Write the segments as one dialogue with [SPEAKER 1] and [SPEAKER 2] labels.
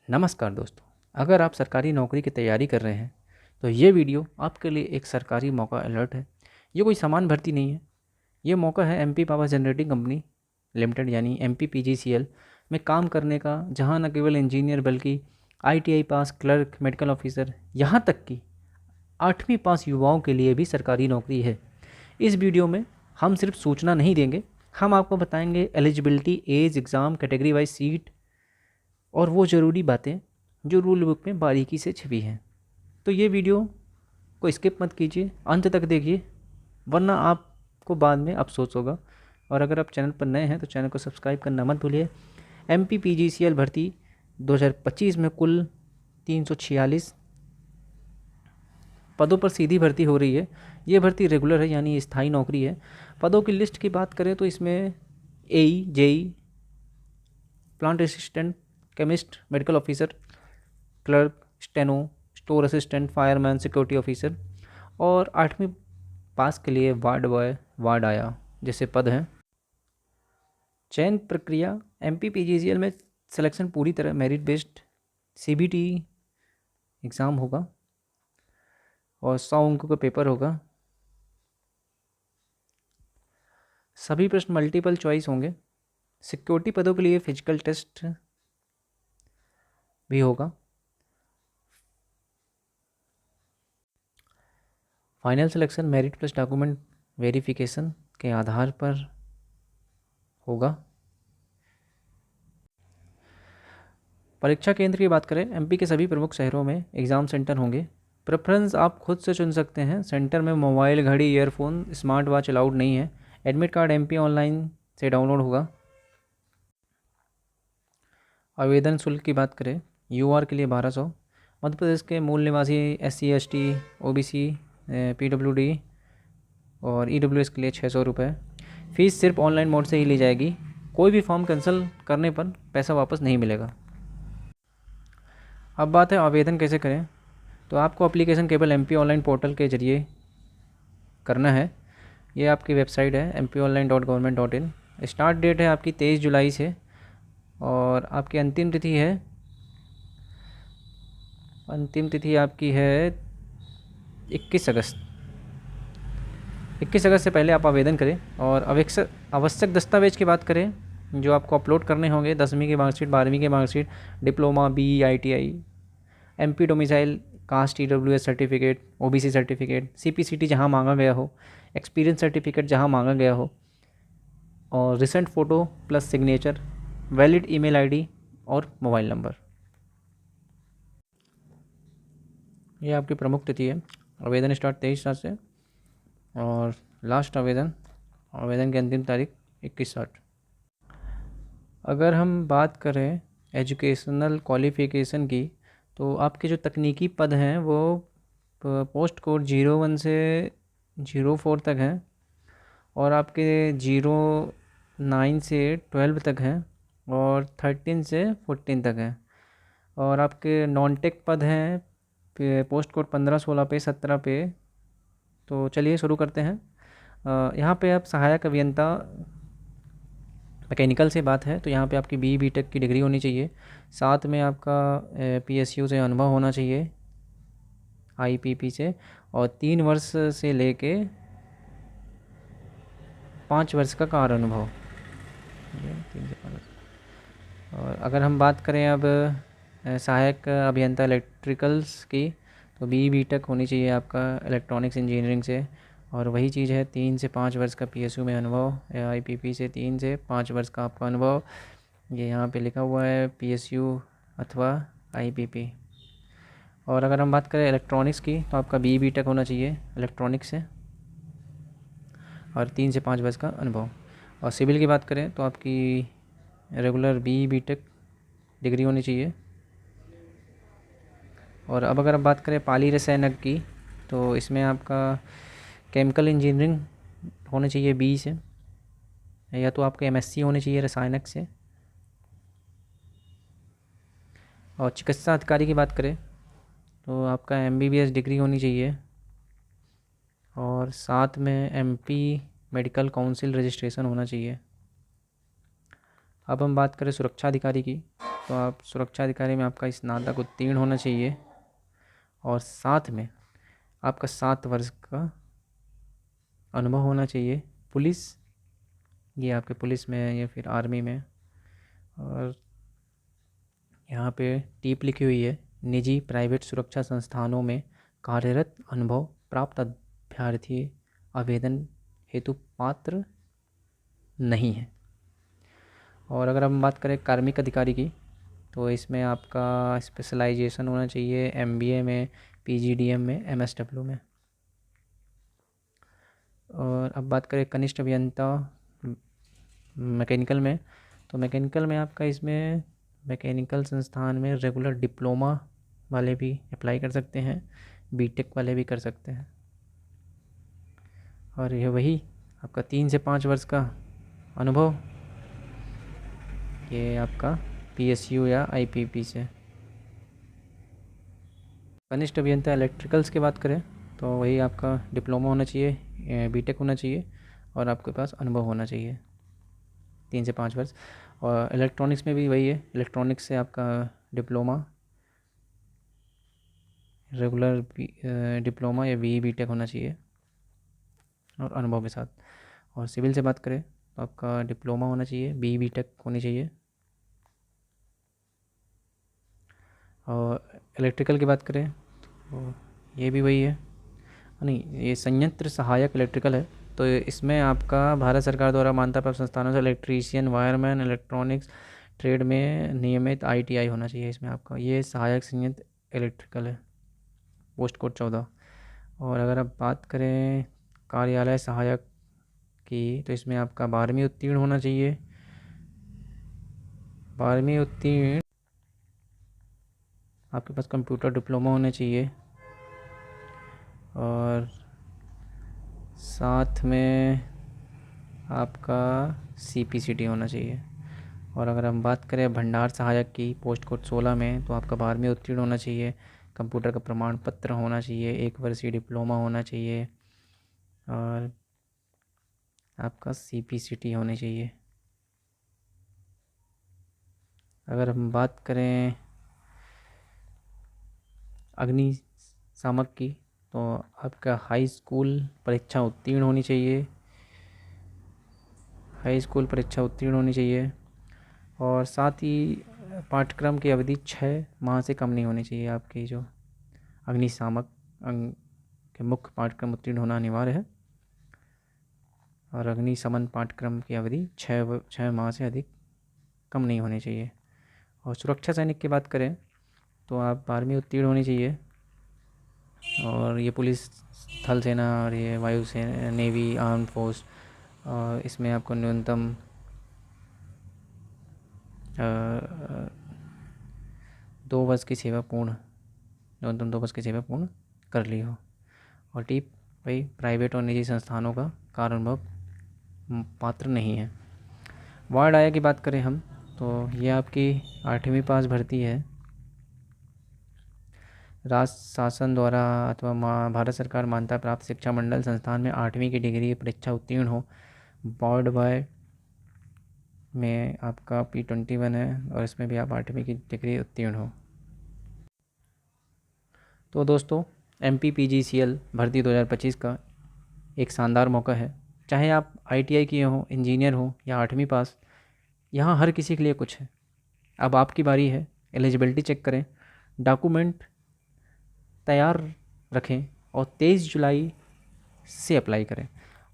[SPEAKER 1] नमस्कार दोस्तों, अगर आप सरकारी नौकरी की तैयारी कर रहे हैं तो ये वीडियो आपके लिए एक सरकारी मौका अलर्ट है। ये कोई सामान्य भर्ती नहीं है। ये मौका है MP power generating company limited यानी एमपीपीजीसीएल में काम करने का, जहां न केवल इंजीनियर बल्कि ITI pass, clerk, medical officer, यहां तक कि 8वीं पास युवाओं के लिए भी सरकारी नौकरी है। इस वीडियो में हम सिर्फ सूचना नहीं देंगे, हम आपको बताएंगे eligibility, age, exam, category wise seat और वो ज़रूरी बातें जो रूल बुक में बारीकी से छपी हैं। तो ये वीडियो को स्किप मत कीजिए, अंत तक देखिए, वरना आपको बाद में अफसोस होगा। और अगर आप चैनल पर नए हैं तो चैनल को सब्सक्राइब करना मत भूलिए। एमपीपीजीसीएल भर्ती 2025 में कुल 346 पदों पर सीधी भर्ती हो रही है। ये भर्ती रेगुलर है यानी स्थायी नौकरी है। पदों की लिस्ट की बात करें तो इसमें AE, JE, plant assistant, chemist, medical officer, clerk, steno, store assistant, fireman, security officer और 8वीं पास के लिए वार्ड बॉय, वार्ड आया जैसे पद हैं। चयन प्रक्रिया एमपीपीजीसीएल में सिलेक्शन पूरी तरह मेरिट बेस्ड सीबीटी एग्ज़ाम होगा और 100 अंकों का पेपर होगा। सभी प्रश्न मल्टीपल चॉइस होंगे। सिक्योरिटी पदों के लिए फिजिकल टेस्ट भी होगा। Final selection merit plus document verification के आधार पर होगा। परीक्षा केंद्र की बात करें, एमपी के सभी प्रमुख शहरों में एग्ज़ाम सेंटर होंगे। प्रेफरेंस आप खुद से चुन सकते हैं। सेंटर में मोबाइल, घड़ी, ईयरफोन, स्मार्ट वॉच अलाउड नहीं है। एडमिट कार्ड एमपी ऑनलाइन से डाउनलोड होगा। आवेदन शुल्क की बात करें, यूआर के लिए 1200, मध्य प्रदेश के मूल निवासी, एससी, एसटी, ओबीसी, पीडब्ल्यूडी और ईडब्ल्यूएस के लिए 600 रुपये। फ़ीस सिर्फ ऑनलाइन मोड से ही ली जाएगी। कोई भी फॉर्म कैंसिल करने पर पैसा वापस नहीं मिलेगा। अब बात है आवेदन कैसे करें। तो आपको एप्लीकेशन केवल एमपी ऑनलाइन पोर्टल के ज़रिए करना है। ये आपकी वेबसाइट है mponline.government.in। स्टार्ट डेट है आपकी 23 जुलाई से और आपकी अंतिम तिथि आपकी है 21 अगस्त। 21 अगस्त से पहले आप आवेदन करें। और आवश्यक दस्तावेज की बात करें जो आपको अपलोड करने होंगे, 10वीं की मार्कशीट, 12वीं की marksheet, diploma, B, ITI, MP domicile, caste, EWS certificate, OBC certificate, CPCT जहां मांगा गया हो, एक्सपीरियंस सर्टिफिकेट जहां मांगा गया हो और recent photo plus signature, valid email ID और मोबाइल नंबर। ये आपकी प्रमुख तिथि है। आवेदन स्टार्ट 23/7 से और लास्ट आवेदन की अंतिम तारीख 21/8। अगर हम बात करें एजुकेशनल क्वालिफ़िकेशन की, तो आपके जो तकनीकी पद हैं वो पोस्ट कोड 01 से 04 तक हैं और आपके 09 से 12 तक हैं और 13 से 14 तक हैं। और आपके नॉन टेक पद हैं पोस्ट कोड 15, 16 पे, 17 पे। तो चलिए शुरू करते हैं। यहाँ पे आप सहायक अभियंता मैकेनिकल से बात है तो यहाँ पे आपकी बी टेक की डिग्री होनी चाहिए। साथ में आपका पीएसयू से अनुभव होना चाहिए, आईपीपी से, और 3 वर्ष से लेके 5 वर्ष का कार्य अनुभव। 3 से 5 वर्ष। और अगर हम बात करें अब सहायक अभियंता इलेक्ट्रिकल्स की, तो बी टेक होनी चाहिए आपका इलेक्ट्रॉनिक्स इंजीनियरिंग से। और वही चीज़ है, 3 से 5 वर्ष का पीएसयू में अनुभव, आईपीपी से 3 से 5 वर्ष का आपका अनुभव। ये यहाँ पे लिखा हुआ है पीएसयू अथवा आईपीपी। और अगर हम बात करें इलेक्ट्रॉनिक्स की, तो आपका बी टेक होना चाहिए इलेक्ट्रॉनिक्स से और 3 से 5 वर्ष का अनुभव। और सिविल की बात करें तो आपकी रेगुलर बी टेक डिग्री होनी चाहिए। और अब अगर हम बात करें पाली रसायनक की, तो इसमें आपका केमिकल इंजीनियरिंग होनी चाहिए बी से, या तो आपका एमएससी होनी चाहिए रसायनक से। और चिकित्सा अधिकारी की बात करें तो आपका एमबीबीएस डिग्री होनी चाहिए और साथ में एमपी मेडिकल काउंसिल रजिस्ट्रेशन होना चाहिए। अब हम बात करें सुरक्षा अधिकारी की, तो आप सुरक्षा अधिकारी में आपका स्नातक उत्तीर्ण होना चाहिए और साथ में आपका 7 वर्ष का अनुभव होना चाहिए। पुलिस, ये आपके पुलिस में है या फिर आर्मी में। और यहाँ पे टिप लिखी हुई है, निजी प्राइवेट सुरक्षा संस्थानों में कार्यरत अनुभव प्राप्त अभ्यर्थी आवेदन हेतु पात्र नहीं है। और अगर हम बात करें कार्मिक अधिकारी की, तो इसमें आपका स्पेशलाइजेशन होना चाहिए एमबीए में, पीजीडीएम में, एमएसडब्ल्यू में। और अब बात करें कनिष्ठ अभियंता मैकेनिकल में, तो मैकेनिकल में आपका इसमें मैकेनिकल संस्थान में रेगुलर डिप्लोमा वाले भी अप्लाई कर सकते हैं, बीटेक वाले भी कर सकते हैं। और ये वही आपका 3 से 5 वर्ष का अनुभव, ये आपका पीएसयू या आईपीपी से। कनिष्ठ अभियंता इलेक्ट्रिकल्स की बात करें तो वही आपका डिप्लोमा होना चाहिए, बीटेक होना चाहिए और आपके पास अनुभव होना चाहिए 3 से 5 वर्ष। और इलेक्ट्रॉनिक्स में भी वही है, इलेक्ट्रॉनिक्स से आपका डिप्लोमा, रेगुलर डिप्लोमा या बीटेक होना चाहिए और अनुभव के साथ। और सिविल से बात करें तो आपका डिप्लोमा होना चाहिए, बीटेक होनी चाहिए। और इलेक्ट्रिकल की बात करें तो ये भी वही है, नहीं ये संयंत्र सहायक इलेक्ट्रिकल है, तो इसमें आपका भारत सरकार द्वारा मान्यता प्राप्त संस्थानों से इलेक्ट्रीशियन, वायरमैन, इलेक्ट्रॉनिक्स ट्रेड में नियमित आईटीआई होना चाहिए इसमें आपका। ये सहायक संयंत्र इलेक्ट्रिकल है, पोस्ट कोड 14। और अगर आप बात करें कार्यालय सहायक की, तो इसमें आपका 12वीं उत्तीर्ण होना चाहिए, 12वीं उत्तीर्ण, आपके पास कंप्यूटर डिप्लोमा होना चाहिए और साथ में आपका सीपीसीटी होना चाहिए। और अगर हम बात करें भंडार सहायक की, पोस्ट कोड 16 में, तो आपका 12वीं उत्तीर्ण होना चाहिए, कंप्यूटर का प्रमाण पत्र होना चाहिए, 1 वर्षीय डिप्लोमा होना चाहिए और आपका सीपीसीटी होनी चाहिए। अगर हम बात करें अग्निशामक की, तो आपका हाई स्कूल परीक्षा उत्तीर्ण होनी चाहिए, हाई स्कूल परीक्षा उत्तीर्ण होनी चाहिए और साथ ही पाठ्यक्रम की अवधि 6 माह से कम नहीं होनी चाहिए। आपकी जो अग्निशामक के मुख्य पाठ्यक्रम उत्तीर्ण होना अनिवार्य है और अग्निशमन पाठ्यक्रम की अवधि 6 माह से अधिक कम नहीं होनी चाहिए। और सुरक्षा सैनिक की बात करें तो आप 12वीं उत्तीर्ण होनी चाहिए और ये पुलिस, थल सेना और ये वायु सेना, नेवी, आर्म फोर्स, और इसमें आपको न्यूनतम 2 वर्ष की सेवा पूर्ण, न्यूनतम 2 वर्ष की सेवा पूर्ण कर ली हो। और टिप भाई, प्राइवेट और निजी संस्थानों का कार्य अनुभव पात्र नहीं है। वार्ड आया की बात करें हम, तो ये आपकी 8वीं पास भर्ती है, राज्य शासन द्वारा अथवा भारत सरकार मान्यता प्राप्त शिक्षा मंडल संस्थान में 8वीं की डिग्री परीक्षा उत्तीर्ण हो, बोर्ड बाय में आपका P21 है और इसमें भी आप 8वीं की डिग्री उत्तीर्ण हो। तो दोस्तों, MPPGCL भर्ती 2025 का एक शानदार मौका है। चाहे आप ITI किए हों, इंजीनियर हो या 8वीं पास, यहाँ हर किसी के लिए कुछ है। अब आपकी बारी है, एलिजिबिलिटी चेक करें, डॉक्यूमेंट तैयार रखें और 23 जुलाई से अप्लाई करें।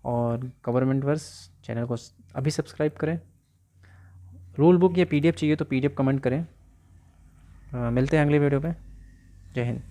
[SPEAKER 1] और गवर्नमेंट वर्स चैनल को अभी सब्सक्राइब करें। रूल बुक या PDF चाहिए तो PDF कमेंट करें। मिलते हैं अगले वीडियो पे। जय हिंद।